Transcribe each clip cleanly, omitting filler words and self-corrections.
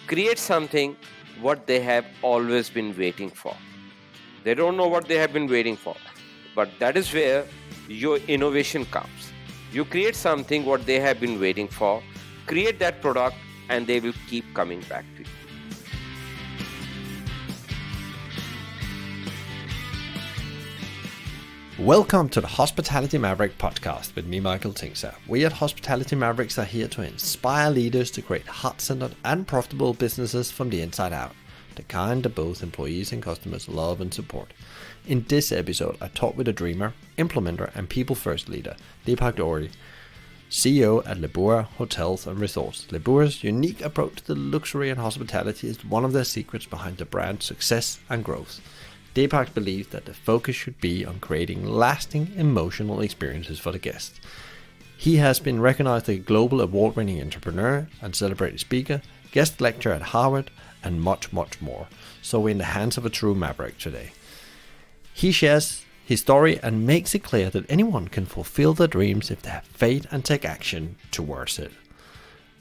create something what they have always been waiting for. They don't know what they have been waiting for, but that is where your innovation comes. You create something what they have been waiting for, create that product, and they will keep coming back to you. Welcome to the Hospitality Maverick podcast with me, Michael Tingsa. We at Hospitality Mavericks are here to inspire leaders to create heart-centered and profitable businesses from the inside out, the kind that both employees and customers love and support. In this episode, I talk with a dreamer, implementer, and people-first leader, Deepak Ohri, CEO at Lebua Hotels and Resorts. Lebua's unique approach to luxury and hospitality is one of their secrets behind the brand's success and growth. Deepak believes that the focus should be on creating lasting emotional experiences for the guests. He has been recognized as a global award-winning entrepreneur and celebrated speaker, guest lecturer at Harvard, and much, much more. So we're in the hands of a true maverick today. He shares his story and makes it clear that anyone can fulfill their dreams if they have faith and take action towards it.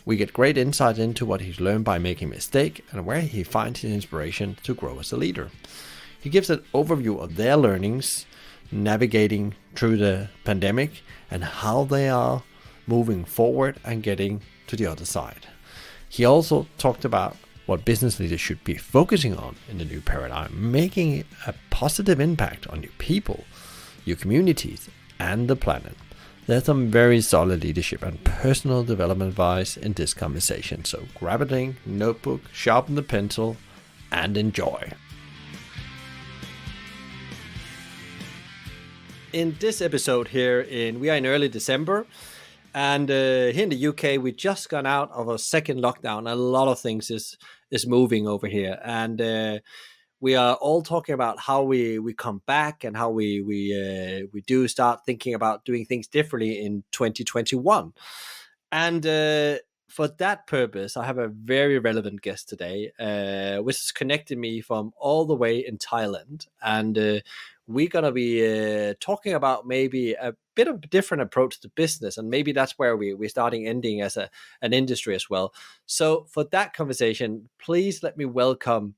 We get great insight into what he's learned by making mistakes and where he finds his inspiration to grow as a leader. He gives an overview of their learnings, navigating through the pandemic, and how they are moving forward and getting to the other side. He also talked about what business leaders should be focusing on in the new paradigm, making a positive impact on your people, your communities, and the planet. There's some very solid leadership and personal development advice in this conversation, so grab a drink, notebook, sharpen the pencil, and enjoy. In this episode here, we are in early December, and here in the UK, we just gone out of a second lockdown. A lot of things is moving over here, and we are all talking about how we come back and how we do start thinking about doing things differently in 2021. And for that purpose, I have a very relevant guest today, which has connected me from all the way in Thailand, and we're going to be talking about maybe a bit of a different approach to business, and maybe that's where we're starting ending as an industry as well. So for that conversation, please let me welcome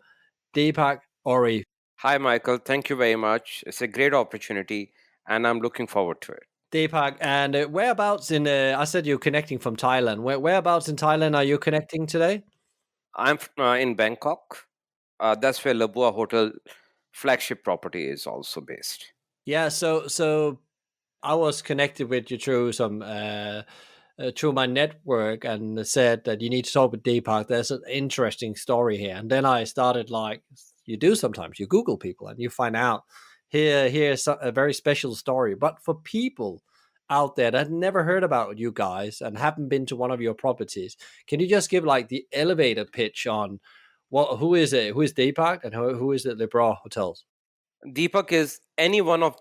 Deepak Ohri. Hi, Michael. Thank you very much. It's a great opportunity, and I'm looking forward to it. Deepak, and whereabouts in, I said you're connecting from Thailand. Whereabouts in Thailand are you connecting today? I'm in Bangkok. That's where Lebua Hotel flagship property is also based. Yeah, so I was connected with you through some through my network, and said that you need to talk with Deepak. There's an interesting story here, and then I started, like you do sometimes, you Google people and you find out here's a very special story. But for people out there that never heard about you guys and haven't been to one of your properties, can you just give like the elevator pitch on who is it? Who is Deepak, and who is it Lebua Hotels? Deepak is any one of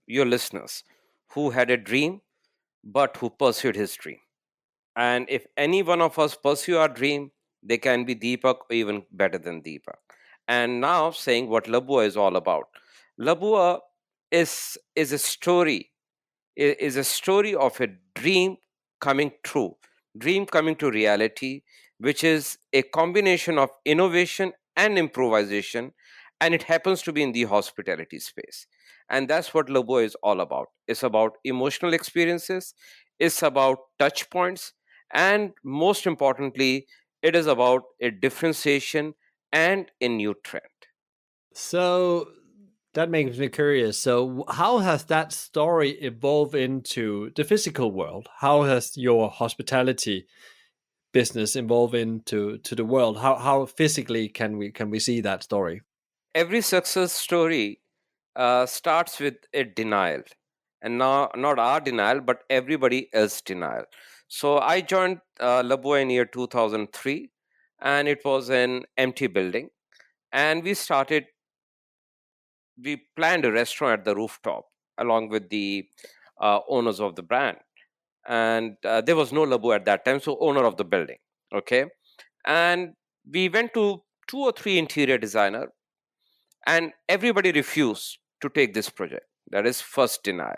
your listeners who had a dream, but who pursued his dream. And if any one of us pursue our dream, they can be Deepak or even better than Deepak. And now saying what Lebua is all about. Lebua is a story, is a story of a dream coming true, dream coming to reality, which is a combination of innovation and improvisation, and it happens to be in the hospitality space. And that's what Lebua is all about. It's about emotional experiences, it's about touch points, and most importantly, it is about a differentiation and a new trend. So that makes me curious. So how has that story evolved into the physical world? How has your hospitality business evolved into the world? How physically can we see that story? Every success story starts with a denial, and now not our denial, but everybody else's denial. So I joined Lebua in year 2003, and it was an empty building, and we planned a restaurant at the rooftop along with the owners of the brand, and there was no Lebua at that time, so owner of the building. Okay, and we went to two or three interior designer, and everybody refused to take this project. That is first denial.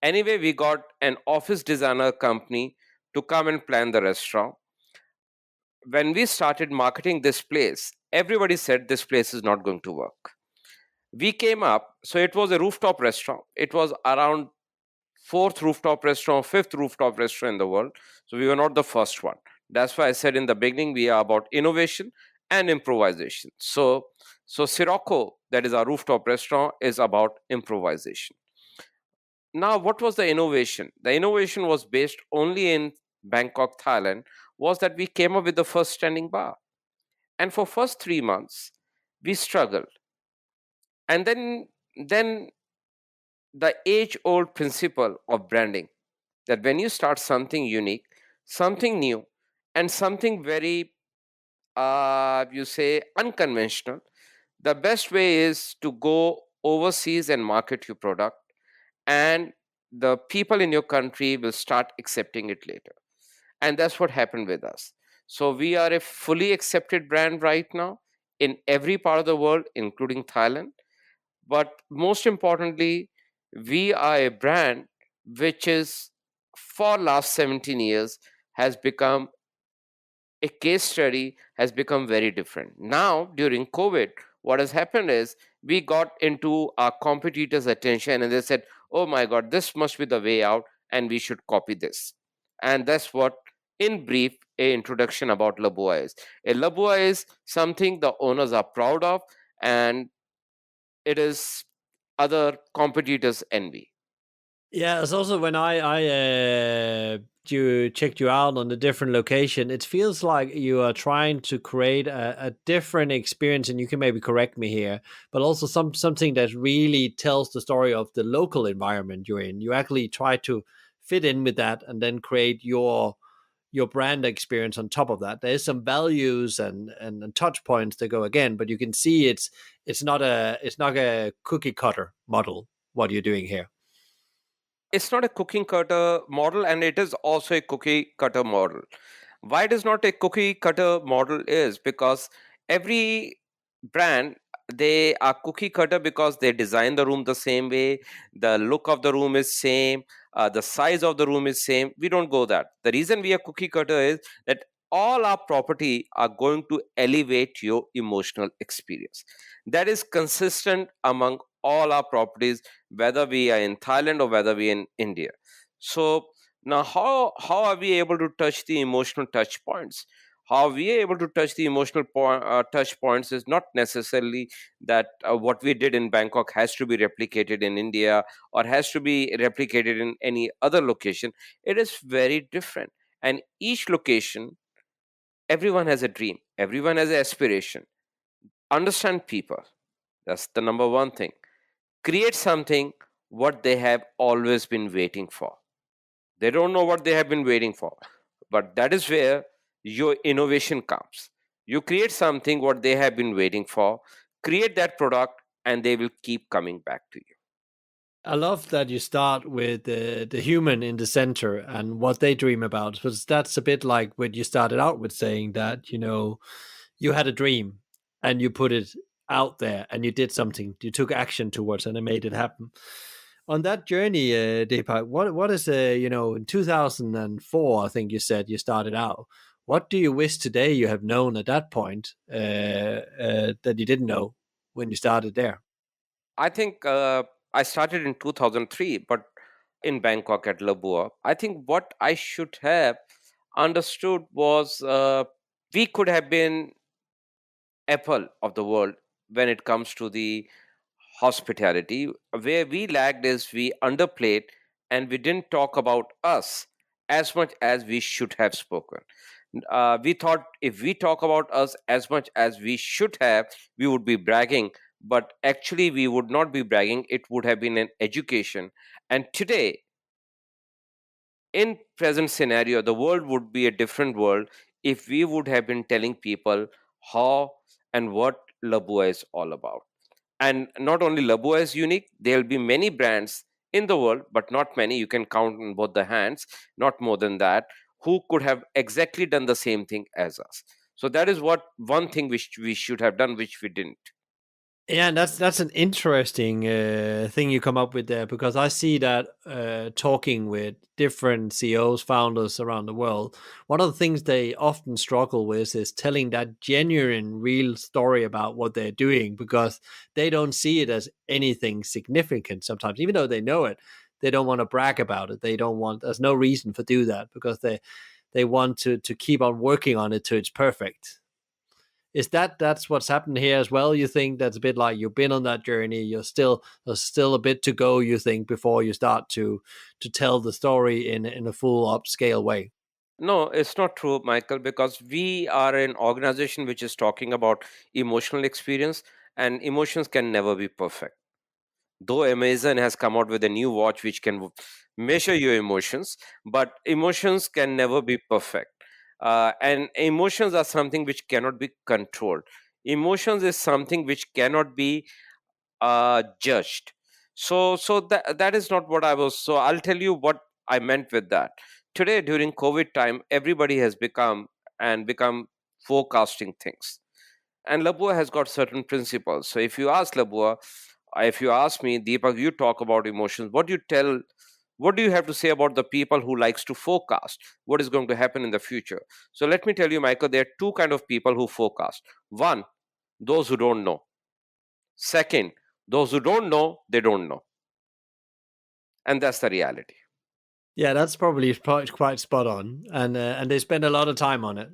Anyway, we got an office designer company to come and plan the restaurant. when we started marketing this place, everybody said this place is not going to work. We came up, so it was a rooftop restaurant. It was around fourth rooftop restaurant, fifth rooftop restaurant in the world. So we were not the first one. That's why I said in the beginning we are about innovation and improvisation. So Sirocco, that is our rooftop restaurant, is about improvisation. Now, what was the innovation? The innovation was based only in Bangkok, Thailand, was that we came up with the first standing bar. And for first 3 months, we struggled. And then the age-old principle of branding, that when you start something unique, something new, and something very you say unconventional, the best way is to go overseas and market your product, and the people in your country will start accepting it later. And that's what happened with us. So we are a fully accepted brand right now in every part of the world, including Thailand. But most importantly, we are a brand which is, for last 17 years, has become a case study, has become very different. Now, during COVID, what has happened is we got into our competitors' attention and they said, oh my God, this must be the way out and we should copy this. And that's what, in brief, a introduction about Lebua is. A Lebua is something the owners are proud of, and it is other competitors' envy. Yeah, it's also when I you checked you out on a different location, it feels like you are trying to create a different experience, and you can maybe correct me here, but also something that really tells the story of the local environment you're in. You actually try to fit in with that, and then create your brand experience on top of that. There's some values and touch points that go again, but you can see it's not a cookie cutter model what you're doing here. It's not a cooking cutter model, and it is also a cookie cutter model. Why it is not a cookie cutter model is because every brand, they are cookie cutter because they design the room the same way, the look of the room is same, the size of the room is same. We don't go that. The reason we are cookie cutter is that all our property are going to elevate your emotional experience. That is consistent among all our properties, whether we are in Thailand or whether we are in India. So now, how are we able to touch the emotional touch points? How we are able to touch the emotional touch points is not necessarily that what we did in Bangkok has to be replicated in India or has to be replicated in any other location. It is very different, and each location, everyone has a dream, everyone has an aspiration. Understand people. That's the number one thing. Create something what they have always been waiting for. They don't know what they have been waiting for, but that is where your innovation comes. You create something what they have been waiting for, create that product, and they will keep coming back to you. I love that you start with the human in the center and what they dream about, because that's a bit like when you started out with saying that, you had a dream and you put it out there and you did something, you took action towards and it made it happen. On that journey, Deepak, what is, in 2004, I think you said you started out. What do you wish today you have known at that point that you didn't know when you started there? I think I started in 2003, but in Bangkok at Lebua. I think what I should have understood was we could have been Apple of the world when it comes to the hospitality. Where we lagged is we underplayed and we didn't talk about us as much as we should have spoken. We thought if we talk about us as much as we should have, we would be bragging, but actually, we would not be bragging. It would have been an education. And today, in present scenario, the world would be a different world if we would have been telling people how and what Labua is all about. And not only Labua is unique, there'll be many brands in the world, but not many. You can count on both the hands, not more than that, who could have exactly done the same thing as us. So that is what one thing which we should have done, which we didn't. Yeah, and that's an interesting thing you come up with there, because I see that talking with different CEOs, founders around the world, one of the things they often struggle with is telling that genuine, real story about what they're doing, because they don't see it as anything significant. Sometimes, even though they know it, they don't want to brag about it. They don't want. There's no reason for do that, because they want to keep on working on it till it's perfect. Is that's what's happened here as well? You think that's a bit like you've been on that journey, there's still a bit to go, you think, before you start to tell the story in a full upscale way? No, it's not true, Michael, because we are an organization which is talking about emotional experience, and emotions can never be perfect. Though Amazon has come out with a new watch which can measure your emotions, but emotions can never be perfect. And emotions are something which cannot be controlled. Emotions is something which cannot be judged. So that is not what I was. So I'll tell you what I meant with that. Today during COVID time, everybody has become forecasting things, and Lebua has got certain principles. So if you ask Lebua, if you ask me, Deepak, you talk about emotions. What do you have to say about the people who likes to forecast what is going to happen in the future? So let me tell you, Michael, there are two kind of people who forecast. One, those who don't know. Second, those who don't know, they don't know. And that's the reality. Yeah, that's probably quite spot on, and they spend a lot of time on it.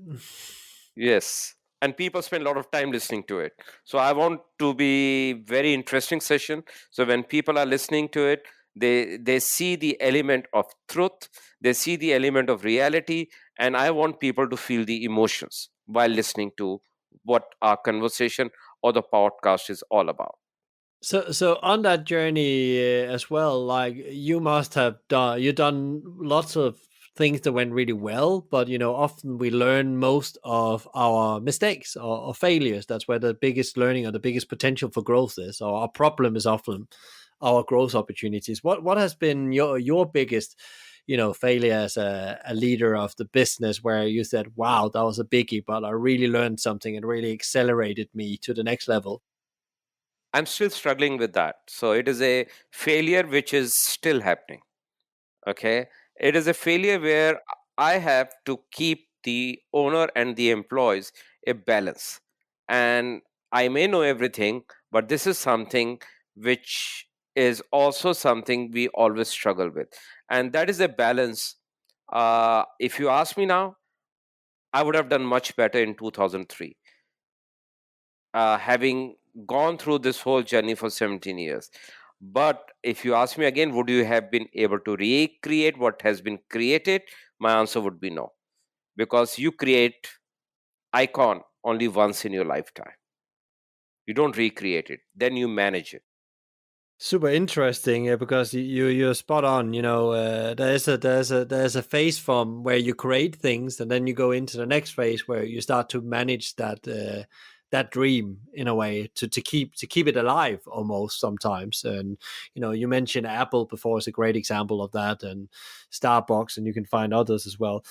Yes. And people spend a lot of time listening to it. So I want to be very interesting session. So when people are listening to it, they see the element of truth, they see the element of reality, and I want people to feel the emotions while listening to what our conversation or the podcast is all about. So on that journey as well, like you must have done lots of things that went really well, but often we learn most of our mistakes or failures. That's where the biggest learning or the biggest potential for growth is. Or our problem is often our growth opportunities. What has been your biggest failure as a leader of the business, where you said, "Wow, that was a biggie, but I really learned something and really accelerated me to the next level." I'm still struggling with that. So it is a failure which is still happening. Okay. It is a failure where I have to keep the owner and the employees a balance. And I may know everything, but this is something which is also something we always struggle with. And that is a balance. If you ask me now, I would have done much better in 2003, having gone through this whole journey for 17 years. But if you ask me again, would you have been able to recreate what has been created? My answer would be no, because you create icon only once in your lifetime. You don't recreate it, then you manage it. Super interesting, because you're spot on. There's a phase from where you create things, and then you go into the next phase where you start to manage that dream in a way to keep it alive almost sometimes. And you mentioned Apple before as a great example of that, and Starbucks, and you can find others as well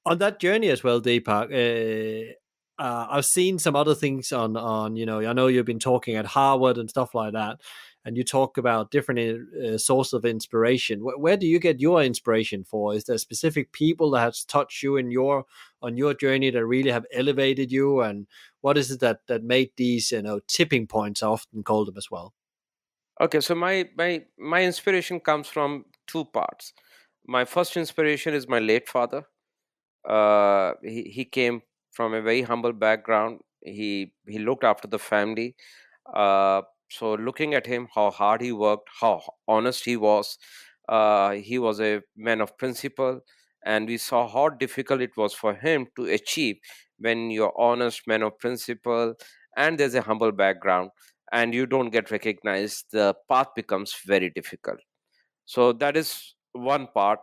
on that journey as well, Deepak. I've seen some other things on I know you've been talking at Harvard and stuff like that, and you talk about different source of inspiration. Where do you get your inspiration for? Is there specific people that has touched you in your on your journey that really have elevated you? And what is it that made these tipping points? I often call them as well. Okay, so my inspiration comes from two parts. My first inspiration is my late father. He came from a very humble background. He looked after the family. Uh, so looking at him, how hard he worked, how honest he was a man of principle, and we saw how difficult it was for him to achieve when you're honest, man of principle, and there's a humble background, and you don't get recognized. The path becomes very difficult. So that is one part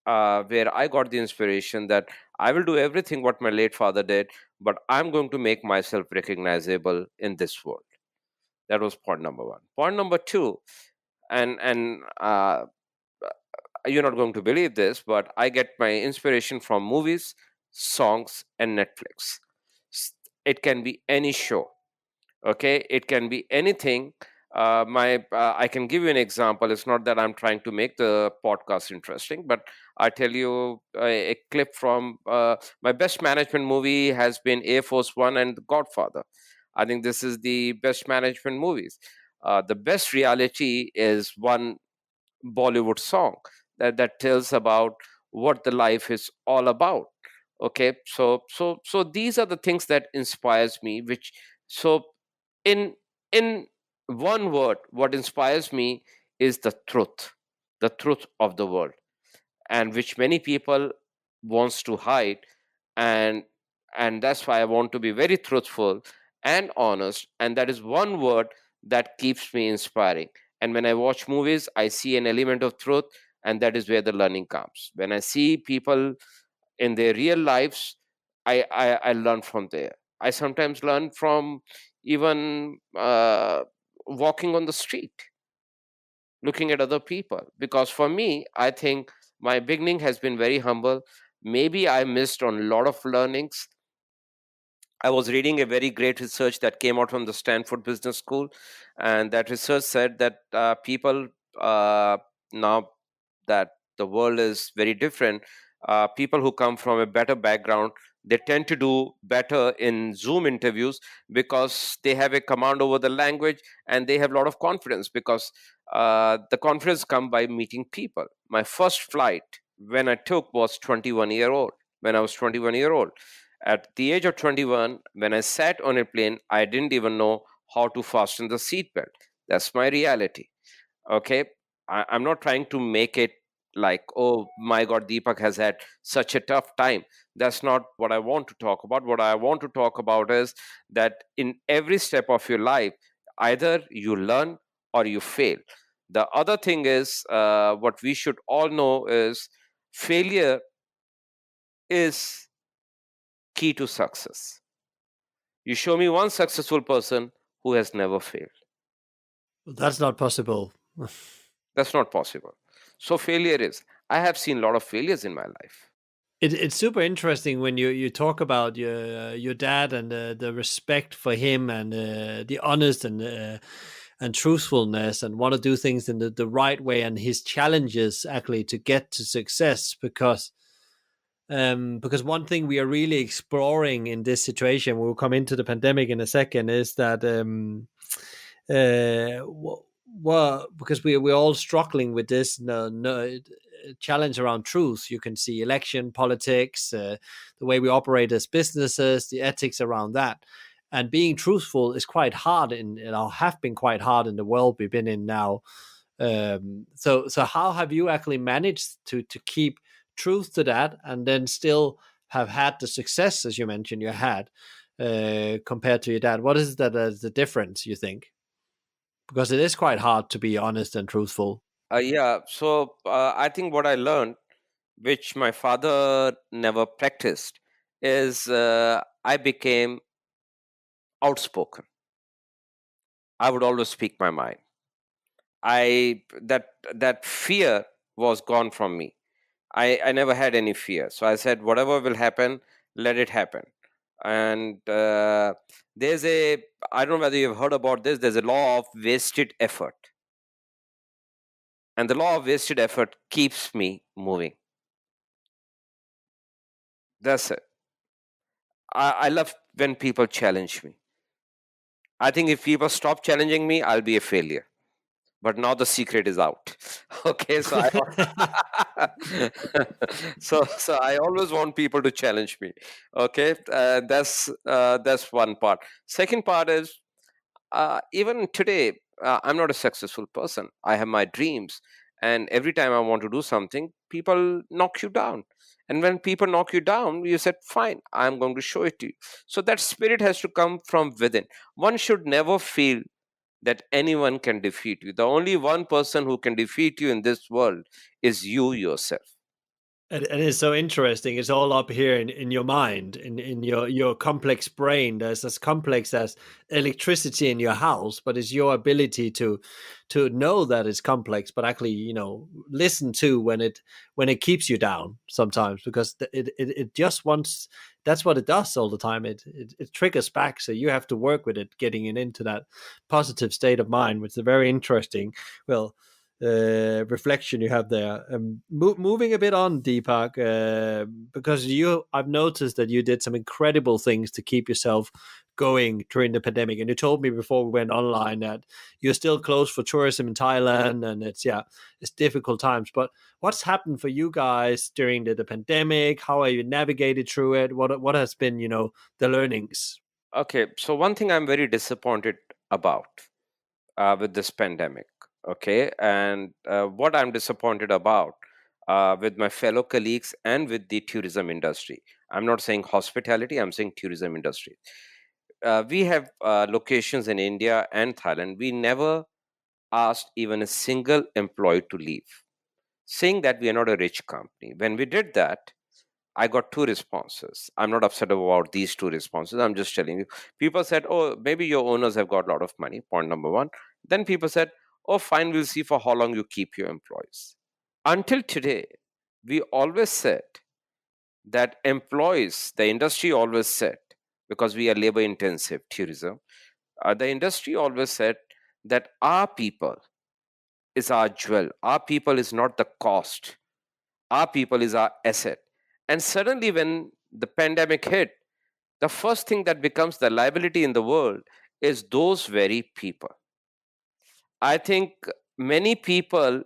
where I got the inspiration that I will do everything what my late father did, but I'm going to make myself recognizable in this world. That was point number one. Point number two, and you're not going to believe this, but I get my inspiration from movies, songs, and Netflix. It can be any show. Okay, it can be anything. My I can give you an example. It's not that I'm trying to make the podcast interesting, but I tell you a clip from my best management movie has been Air Force One and The Godfather. I think this is the best management movies. The best reality is one Bollywood song that tells about what the life is all about. Okay, so these are the things that inspires me. Which so in in one word, what inspires me is the truth of the world, and which many people wants to hide, and and that's why I want to be very truthful and honest, and that is one word that keeps me inspiring. And when I watch movies, I see an element of truth, and that is where the learning comes. When I see people in their real lives, I learn from there. I sometimes learn from even walking on the street, looking at other people. Because for me, I think my beginning has been very humble. Maybe I missed on a lot of learnings. I was reading a very great research that came out from the Stanford Business School, and that research said that people now that the world is very different, people who come from a better background, they tend to do better in Zoom interviews because they have a command over the language, and they have a lot of confidence because the confidence come by meeting people. My first flight when I took was 21-year old. When I was 21-year old, at the age of 21, when I sat on a plane, I didn't even know how to fasten the seatbelt. That's my reality. Okay, I'm not trying to make it like, oh my god, Deepak has had such a tough time. That's not what I want to talk about. What I want to talk about is that in every step of your life, either you learn or you fail. The other thing is, what we should all know is failure is key to success. You show me one successful person who has never failed. That's not possible. That's not possible. So failure is. I have seen a lot of failures in my life. It's super interesting when you talk about your dad and the respect for him and the honest and truthfulness and want to do things in the right way and his challenges actually to get to success because one thing we are really exploring in this situation, we'll come into the pandemic in a second, is that well, because we're all struggling with this challenge around truth. You can see election politics, the way we operate as businesses, the ethics around that, and being truthful is quite hard or have been quite hard in the world we've been in now. So how have you actually managed to keep truth to that and then still have had the success as you mentioned you had compared to your dad? What is that as the difference you think? Because it is quite hard to be honest and truthful. Yeah, so I think what I learned, which my father never practiced, is I became outspoken. I would always speak my mind. That fear was gone from me. I never had any fear. So I said, whatever will happen, let it happen. And there's a, I don't know whether you've heard about this, there's a law of wasted effort. And the law of wasted effort keeps me moving. That's it. I love when people challenge me. I think if people stop challenging me, I'll be a failure. But now the secret is out. Okay, so so I always want people to challenge me. Okay, that's one part. Second part is, even today, I'm not a successful person. I have my dreams, and every time I want to do something, people knock you down. And when people knock you down, you said, fine, I'm going to show it to you. So that spirit has to come from within. One should never feel that anyone can defeat you. The only one person who can defeat you in this world is you yourself. And it's so interesting. It's all up here in your mind, in your complex brain. There's as complex as electricity in your house, but it's your ability to know that it's complex, but actually, listen to when it keeps you down sometimes, because it just wants. That's what it does all the time. It triggers back, so you have to work with it, getting it into that positive state of mind, which is very interesting. Well, reflection you have there. Moving a bit on, Deepak, because I've noticed that you did some incredible things to keep yourself going during the pandemic, and you told me before we went online that you're still closed for tourism in Thailand, and it's difficult times. But what's happened for you guys during the pandemic? How are you navigated through it? What has been the learnings? Okay, so one thing I'm very disappointed about with this pandemic. Okay, and what I'm disappointed about with my fellow colleagues and with the tourism industry. I'm not saying hospitality, I'm saying tourism industry. We have locations in India and Thailand. We never asked even a single employee to leave, saying that we are not a rich company. When we did that, I got two responses. I'm not upset about these two responses. I'm just telling you. People said, oh, maybe your owners have got a lot of money. Point number one. Then people said, oh, fine, we'll see for how long you keep your employees. Until today, we always said that employees, the industry always said, because we are labor intensive tourism, the industry always said that our people is our jewel. Our people is not the cost. Our people is our asset. And suddenly, when the pandemic hit, the first thing that becomes the liability in the world is those very people. I think many people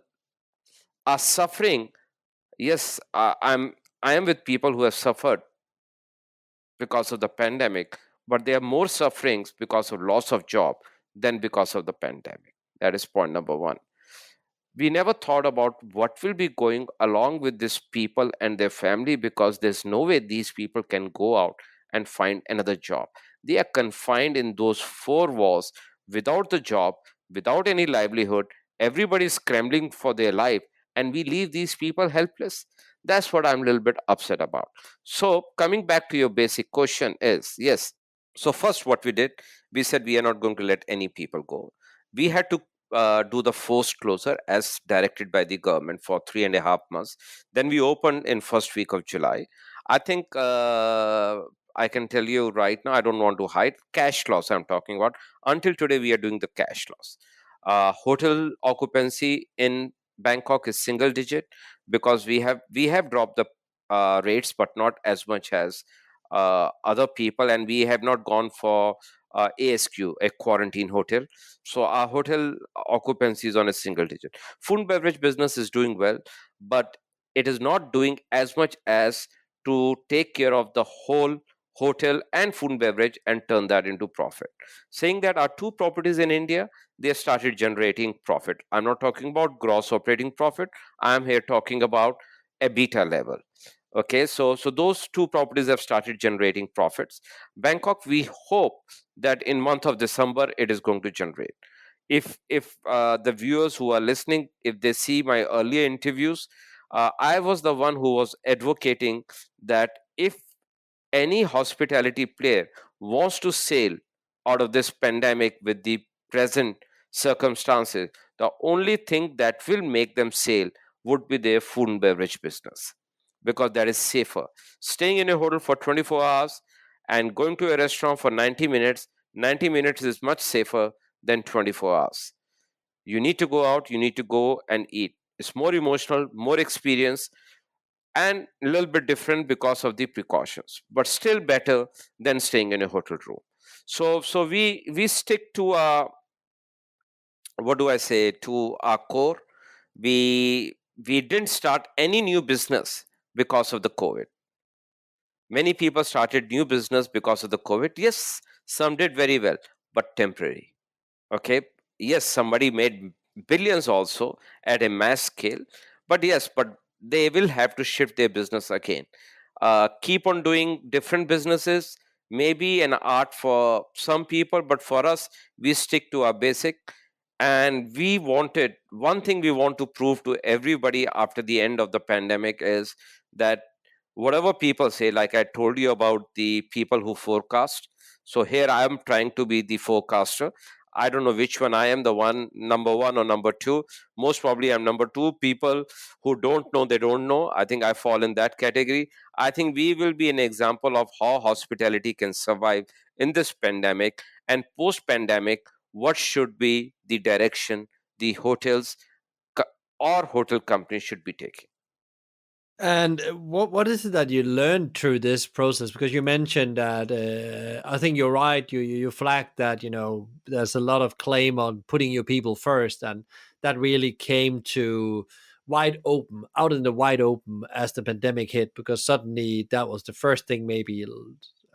are suffering. Yes, I am with people who have suffered because of the pandemic, but there are more sufferings because of loss of job than because of the pandemic. That is point number one. We never thought about what will be going along with these people and their family, because there's no way these people can go out and find another job. They are confined in those four walls without the job, without any livelihood. Everybody is scrambling for their life, and we leave these people helpless. That's what I'm a little bit upset about. So coming back to your basic question is, yes, so first, what we did, we said we are not going to let any people go. We had to do the forced closure as directed by the government for 3.5 months. Then we opened in first week of July. I think I can tell you right now. I don't want to hide cash loss. I'm talking about until today we are doing the cash loss. Hotel occupancy in Bangkok is single digit because we have dropped the rates, but not as much as other people, and we have not gone for ASQ, a quarantine hotel. So our hotel occupancy is on a single digit. Food and beverage business is doing well, but it is not doing as much as to take care of the whole hotel and food and beverage and turn that into profit. Saying that our two properties in India, they started generating profit. I'm not talking about gross operating profit. I'm here talking about EBITDA level. Okay, so those two properties have started generating profits. Bangkok, we hope that in month of December it is going to generate. If the viewers who are listening, if they see my earlier interviews, I was the one who was advocating that if any hospitality player wants to sail out of this pandemic with the present circumstances, the only thing that will make them sail would be their food and beverage business, because that is safer. Staying in a hotel for 24 hours and going to a restaurant for 90 minutes, 90 minutes is much safer than 24 hours. You need to go out, you need to go and eat. It's more emotional, more experience, and a little bit different because of the precautions, but still better than staying in a hotel room. So we stick to our, what do I say, to our core. We didn't start any new business because of the COVID. Many people started new business because of the COVID. Yes, some did very well, but temporary. Okay, yes, somebody made billions also at a mass scale, but yes, but they will have to shift their business again. Keep on doing different businesses, maybe an art for some people, but for us, we stick to our basic. And we wanted one thing, we want to prove to everybody after the end of the pandemic is that whatever people say, like I told you about the people who forecast, so here I am trying to be the forecaster. I don't know which one I am, the one number one or number two. Most probably I'm number two. People who don't know, they don't know. I think I fall in that category. I think we will be an example of how hospitality can survive in this pandemic, and post pandemic, what should be the direction the hotels co- or hotel companies should be taking. And what is it that you learned through this process? Because you mentioned that I think you're right. You flagged that there's a lot of claim on putting your people first, and that really came to wide open, out in the wide open as the pandemic hit. Because suddenly that was the first thing maybe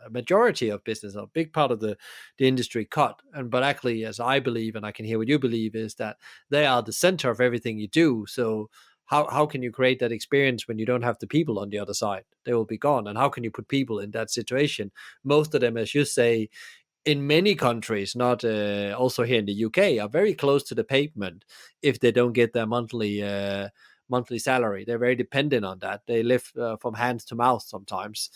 a majority of business, a big part of the industry cut. And but actually, as I believe, and I can hear what you believe, is that they are the center of everything you do. So how can you create that experience when you don't have the people on the other side? They will be gone. And how can you put people in that situation? Most of them, as you say, in many countries, not also here in the UK, are very close to the pavement if they don't get their monthly salary. They're very dependent on that. They live from hands to mouth sometimes.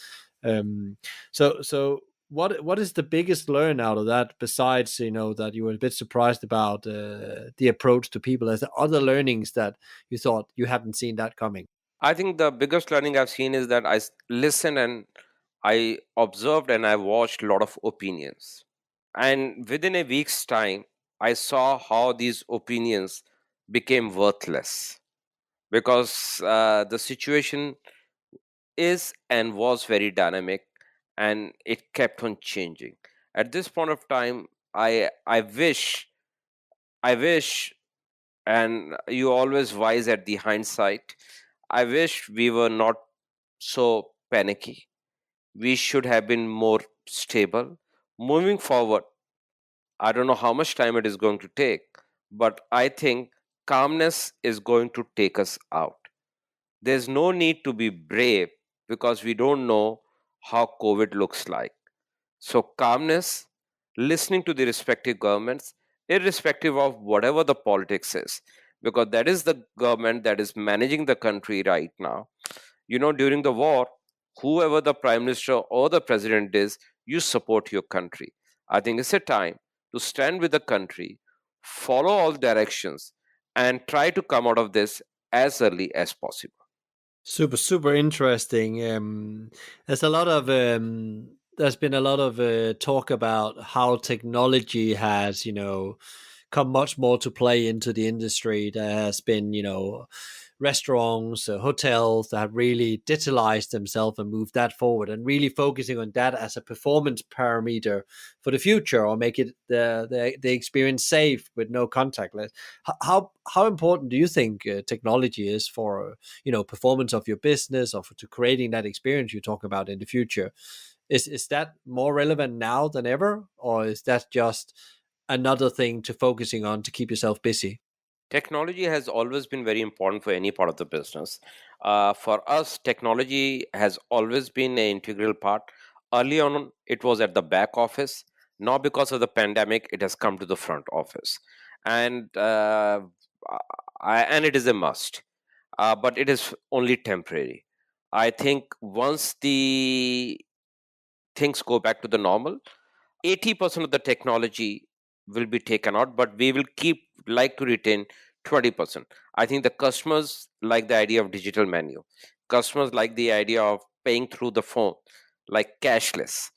Um, so what is the biggest learn out of that? Besides, that you were a bit surprised about the approach to people. As other learnings that you thought you hadn't seen that coming? I think the biggest learning I've seen is that listened and I observed and I watched a lot of opinions. And within a week's time, I saw how these opinions became worthless because the situation is and was very dynamic, and it kept on changing. At this point of time, I wish, and you always wise at the hindsight. I wish we were not so panicky. We should have been more stable. Moving forward, I don't know how much time it is going to take, but I think calmness is going to take us out. There's no need to be brave because we don't know how COVID looks like. So, calmness, listening to the respective governments, irrespective of whatever the politics is, because that is the government that is managing the country right now. During the war, whoever the prime minister or the president is, you support your country. I think it's a time to stand with the country, follow all directions, and try to come out of this as early as possible. Super, super interesting. There's been a lot of talk about how technology has, come much more to play into the industry. There has been, restaurants, hotels that have really digitalized themselves and moved that forward, and really focusing on that as a performance parameter for the future, or make it the experience safe with no contactless. How important do you think technology is for performance of your business, or to creating that experience you talk about in the future? Is that more relevant now than ever, or is that just another thing to focusing on to keep yourself busy? Technology has always been very important for any part of the business. For us, technology has always been an integral part. Early on, it was at the back office. Now, because of the pandemic, it has come to the front office, and and it is a must. But it is only temporary. I think once the things go back to the normal, 80% of the technology will be taken out, but we will keep like to retain 20%. I think the customers like the idea of digital menu. Customers like the idea of paying through the phone, like cashless.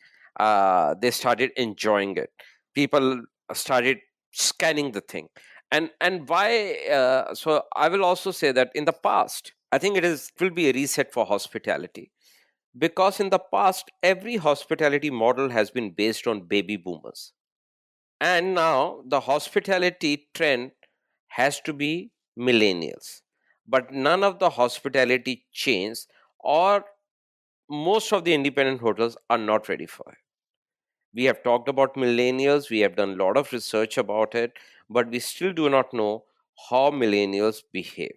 They started enjoying it. People started scanning the thing. And why? So I will also say that in the past, I think it will be a reset for hospitality, because in the past every hospitality model has been based on baby boomers, and now the hospitality trend has to be millennials, but none of the hospitality chains or most of the independent hotels are not ready for it. We have talked about millennials, we have done a lot of research about it, but we still do not know how millennials behave.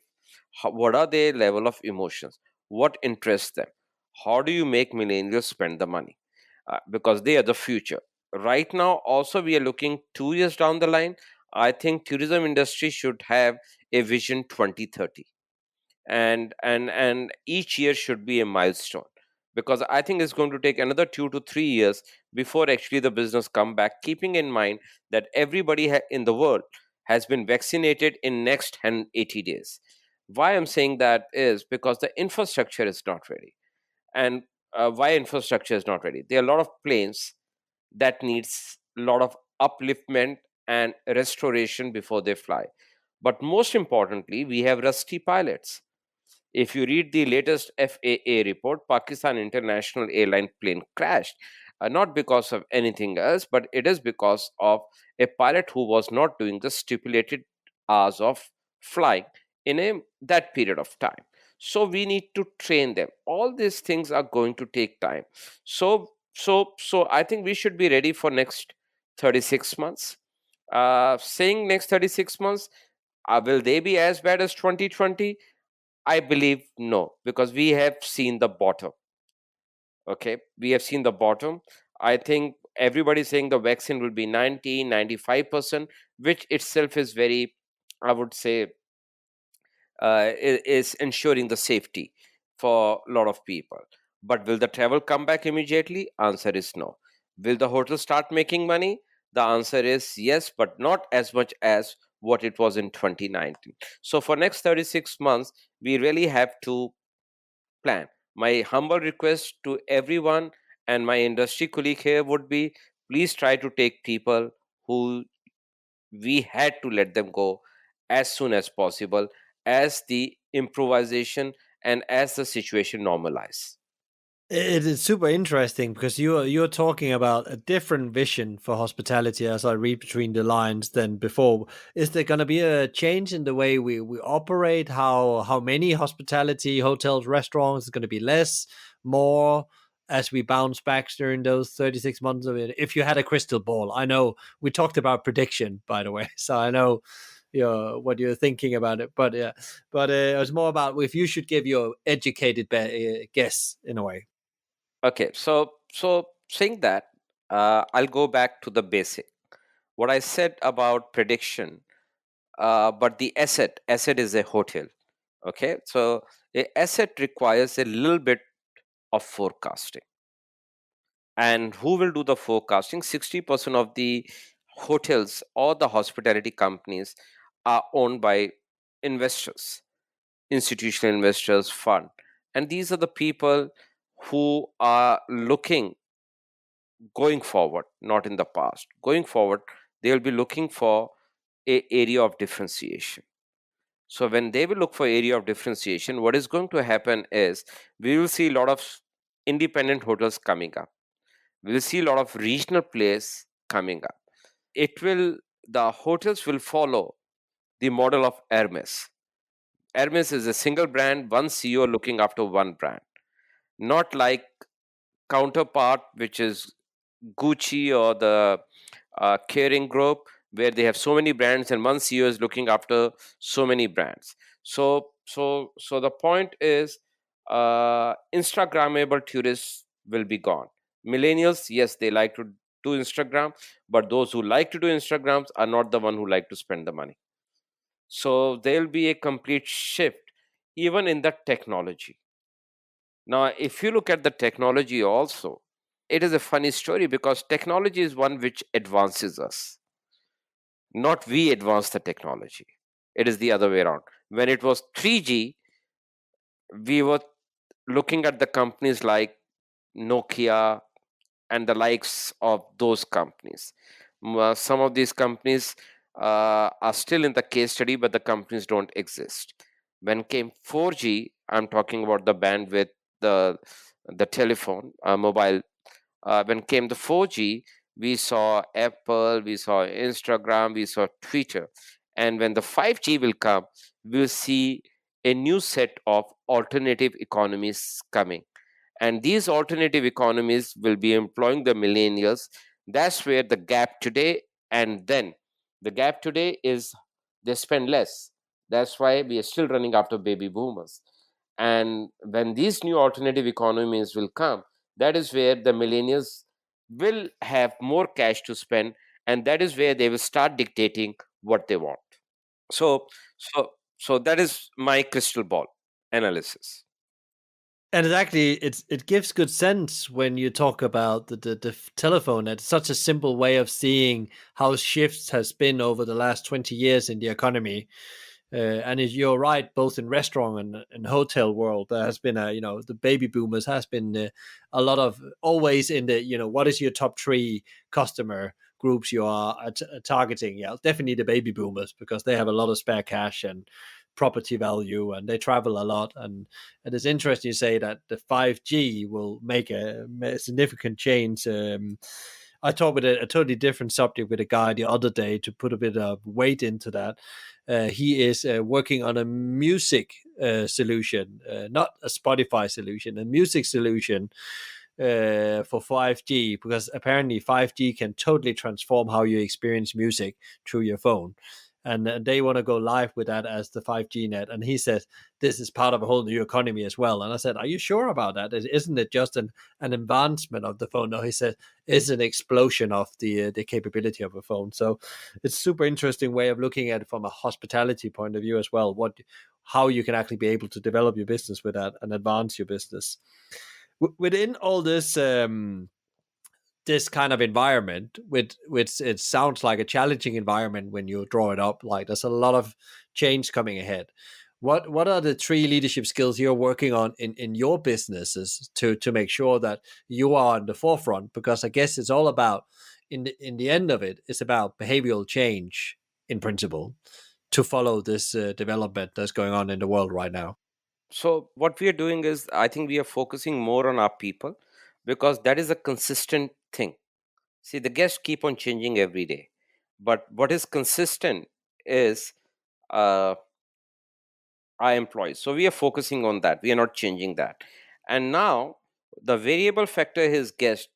What are their level of emotions? What interests them? How do you make millennials spend the money? Because they are the future. Right now, also, we are looking 2 years down the line. I think tourism industry should have a vision 2030. and each year should be a milestone, because I think it's going to take another 2 to 3 years before actually the business come back, keeping in mind that everybody in the world has been vaccinated in next 180 days. Why I'm saying that is because the infrastructure is not ready. And why infrastructure is not ready? There are a lot of planes that needs a lot of upliftment and restoration before they fly. But most importantly, we have rusty pilots. If you read the latest FAA report, Pakistan International Airline plane crashed, not because of anything else, but it is because of a pilot who was not doing the stipulated hours of flying in that period of time. So we need to train them. All these things are going to take time. So I think we should be ready for next 36 months. Saying next 36 months, will they be as bad as 2020? I believe no, because we have seen the bottom. Okay, we have seen the bottom. I think everybody's saying the vaccine will be 90, 95%, which itself is very, I would say, is ensuring the safety for a lot of people. But will the travel come back immediately? Answer is no. Will the hotel start making money? The answer is yes, but not as much as what it was in 2019. So for next 36 months, we really have to plan. My humble request to everyone and my industry colleague here would be, please try to take people who we had to let them go as soon as possible, as the improvisation and as the situation normalize. It is super interesting because you're talking about a different vision for hospitality as I read between the lines than before. Is there going to be a change in the way we operate? How many hospitality hotels, restaurants is going to be less, more as we bounce back during those 36 months of it? If you had a crystal ball, I know we talked about prediction, by the way, so I know what you're thinking about it. But it was more about if you should give your educated guess in a way. Okay, so saying that, I'll go back to the basic. What I said about prediction, but the asset is a hotel. Okay, so a asset requires a little bit of forecasting. And who will do the forecasting? 60% of the hotels or the hospitality companies are owned by investors, institutional investors, fund. And these are the people who are looking going forward, not in the past. Going forward, they will be looking for a area of differentiation. So when they will look for area of differentiation, what is going to happen is we will see a lot of independent hotels coming up. We will see a lot of regional players coming up. The hotels will follow the model of Hermes. Hermes is a single brand, one CEO looking after one brand, not like counterpart, which is Gucci or the Kering Group, where they have so many brands and one CEO is looking after so many brands. So the point is, Instagrammable tourists will be gone. Millennials, yes, they like to do Instagram, but those who like to do Instagrams are not the one who like to spend the money. So there'll be a complete shift even in the technology. Now, if you look at the technology also, it is a funny story because technology is one which advances us, not we advance the technology. It is the other way around. When it was 3G, we were looking at the companies like Nokia and the likes of those companies. Some of these companies are still in the case study, but the companies don't exist. When came 4G, I'm talking about the bandwidth, the telephone, mobile. When came the 4G, we saw Apple, we saw Instagram, we saw Twitter. And when the 5G will come, we'll see a new set of alternative economies coming. And these alternative economies will be employing the millennials. That's where the gap today and then. The gap today is they spend less. That's why we are still running after baby boomers. And when these new alternative economies will come, that is where the millennials will have more cash to spend, and that is where they will start dictating what they want. So, so that is my crystal ball. analysis. And it gives good sense when you talk about the telephone. It's such a simple way of seeing how shifts has been over the last 20 years in the economy. And you're right, both in restaurant and hotel world, there has been the baby boomers has been a lot of always in the, what is your top three customer groups you are targeting? Yeah, definitely the baby boomers, because they have a lot of spare cash and property value, and they travel a lot. And it is interesting you say that the 5G will make a significant change. I talked with a totally different subject with a guy the other day to put a bit of weight into that. He is working on a music solution, not a Spotify solution, a music solution for 5G, because apparently 5G can totally transform how you experience music through your phone. And they want to go live with that as the 5G net. And he says this is part of a whole new economy as well. And I said, are you sure about that? Isn't it just an advancement of the phone? No, he said it's an explosion of the capability of a phone. So it's super interesting way of looking at it from a hospitality point of view as well. How you can actually be able to develop your business with that and advance your business within all this kind of environment, which it sounds like a challenging environment when you draw it up. Like there's a lot of change coming ahead. What are the three leadership skills you're working on in your businesses to make sure that you are in the forefront? Because I guess it's all about in the end of it, it's about behavioral change in principle to follow this development that's going on in the world right now. So what we are doing is, I think we are focusing more on our people, because that is a consistent thing. See, the guests keep on changing every day, but what is consistent is uh, our employees. So we are focusing on that. We are not changing that. And now the variable factor is guest,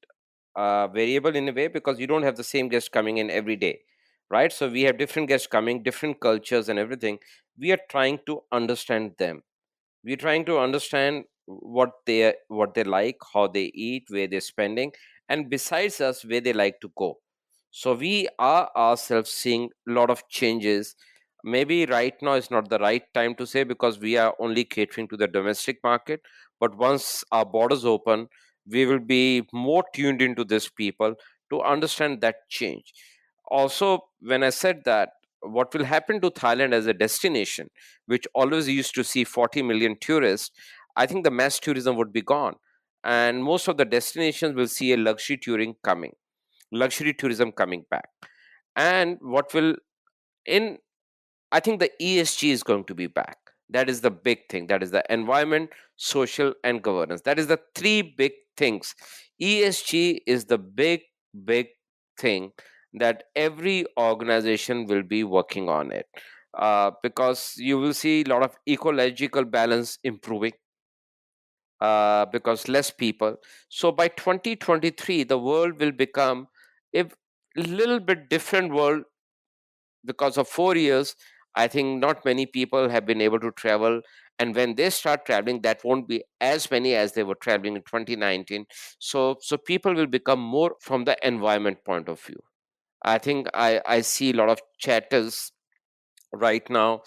variable in a way, because you don't have the same guest coming in every day, right? So we have different guests coming, different cultures and everything. We are trying to understand them. We're trying to understand what they like, how they eat, where they're spending, and besides us, where they like to go. So we are ourselves seeing a lot of changes. Maybe right now is not the right time to say, because we are only catering to the domestic market, but once our borders open, we will be more tuned into this people to understand that change. Also, when I said that, what will happen to Thailand as a destination, which always used to see 40 million tourists, I think the mass tourism would be gone. And most of the destinations will see a luxury tourism coming back. And what will, in, I think the ESG is going to be back. That is the big thing. That is the environment, social, and governance. That is the three big things. ESG is the big thing that every organization will be working on it, because you will see a lot of ecological balance improving, because less people. So by 2023, the world will become a little bit different world, because of 4 years. I think not many people have been able to travel, and when they start traveling, that won't be as many as they were traveling in 2019. So people will become more from the environment point of view. I think I see a lot of chatters right now,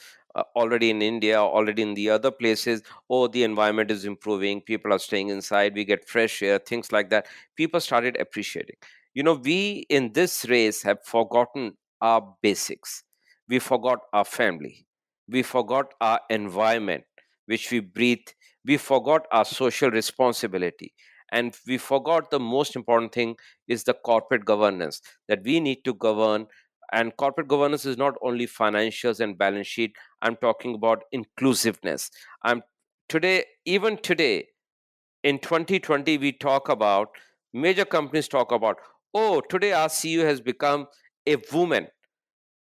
already in India, already in the other places. Oh, the environment is improving, people are staying inside, we get fresh air, things like that. People started appreciating. We in this race have forgotten our basics. We forgot our family, we forgot our environment which we breathe, we forgot our social responsibility, and we forgot the most important thing is the corporate governance, that we need to govern. And corporate governance is not only financials and balance sheet. I'm talking about inclusiveness. I'm today Even today in 2020, we talk about, major companies talk about, oh, today our CEO has become a woman.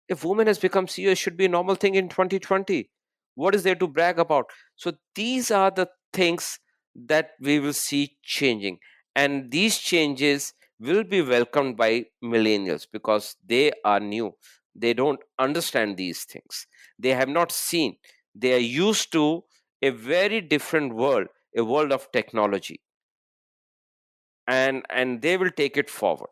If woman has become CEO, it should be a normal thing in 2020. What is there to brag about? So these are the things that we will see changing. And these changes will be welcomed by millennials, because they are new. They don't understand these things. They have not seen. They are used to a very different world, a world of technology. And they will take it forward.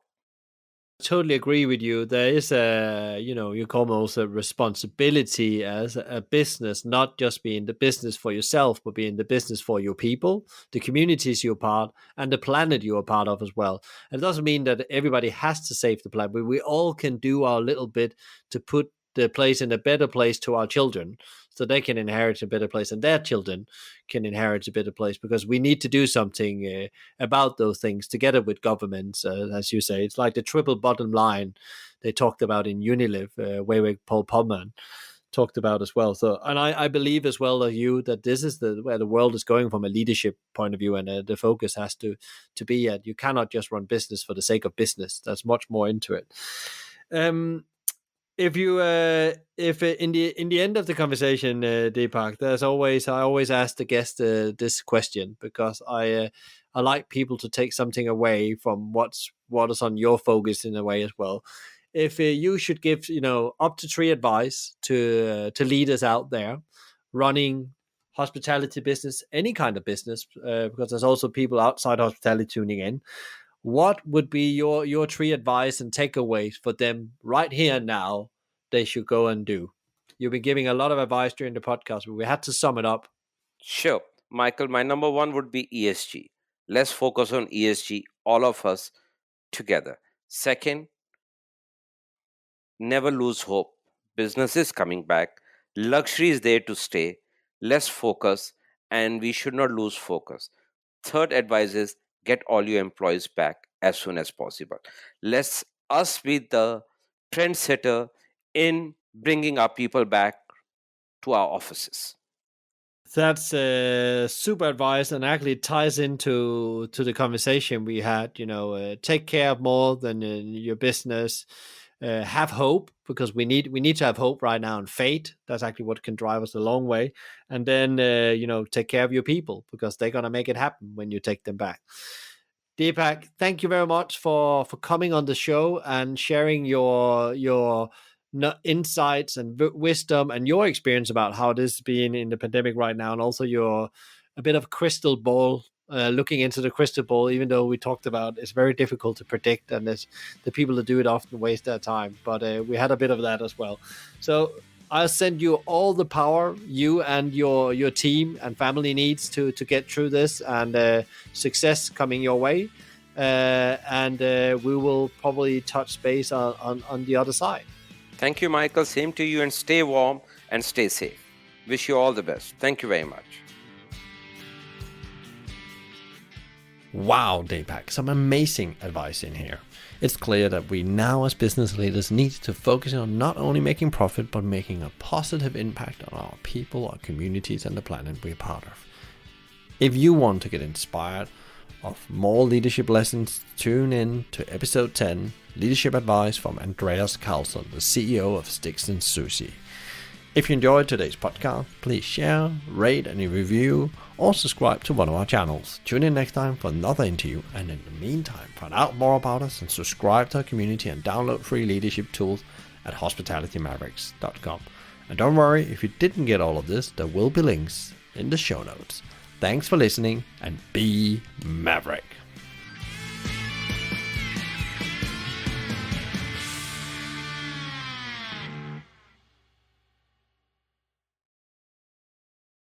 Totally agree with you. There is you call almost a responsibility as a business, not just be in the business for yourself, but be in the business for your people, the communities you're part, and the planet you're a part of as well. And it doesn't mean that everybody has to save the planet, but we all can do our little bit to put the place in a better place to our children, so they can inherit a better place and their children can inherit a better place, because we need to do something about those things together with governments. As you say, it's like the triple bottom line they talked about in Unilev, way Paul Polman talked about as well. So, and I believe as well as you that this is where the world is going from a leadership point of view, and the focus has to be at. You cannot just run business for the sake of business. There's much more into it. If in the end of the conversation, Deepak, I always ask the guest this question, because I like people to take something away from what is on your focus in a way as well. If you should give up to 3 advice to leaders out there running hospitality business, any kind of business, because there's also people outside hospitality tuning in, what would be your 3 advice and takeaways for them right here and now they should go and do? You've been giving a lot of advice during the podcast, but we had to sum it up. Sure. Michael, my number one would be ESG. Let's focus on ESG, all of us together. Second, never lose hope. Business is coming back. Luxury is there to stay. Let's focus, and we should not lose focus. Third advice is get all your employees back as soon as possible. Let's us be the trendsetter in bringing our people back to our offices. That's super advice, and actually ties into the conversation we had. Take care of more than your business. Have hope, because we need to have hope right now, and faith. That's actually what can drive us a long way. And then take care of your people, because they're gonna make it happen when you take them back. Deepak, thank you very much for coming on the show and sharing your insights and wisdom and your experience about how this is being in the pandemic right now, and also a bit of crystal ball, looking into the crystal ball. Even though we talked about it's very difficult to predict, and the people that do it often waste their time, but we had a bit of that as well. So I'll send you all the power you and your team and family needs to get through this, and success coming your way. And we will probably touch base on the other side. Thank you, Michael. Same to you, and stay warm and stay safe. Wish you all the best. Thank you very much. Wow, Deepak, some amazing advice in here. It's clear that we now as business leaders need to focus on not only making profit, but making a positive impact on our people, our communities, and the planet we're part of. If you want to get inspired of more leadership lessons, tune in to episode 10, Leadership Advice from Andreas Carlson, the CEO of Sticks and Sushi. If you enjoyed today's podcast, please share, rate, and review, or subscribe to one of our channels. Tune in next time for another interview, and in the meantime, find out more about us and subscribe to our community and download free leadership tools at hospitalitymavericks.com. And don't worry, if you didn't get all of this, there will be links in the show notes. Thanks for listening, and be Maverick.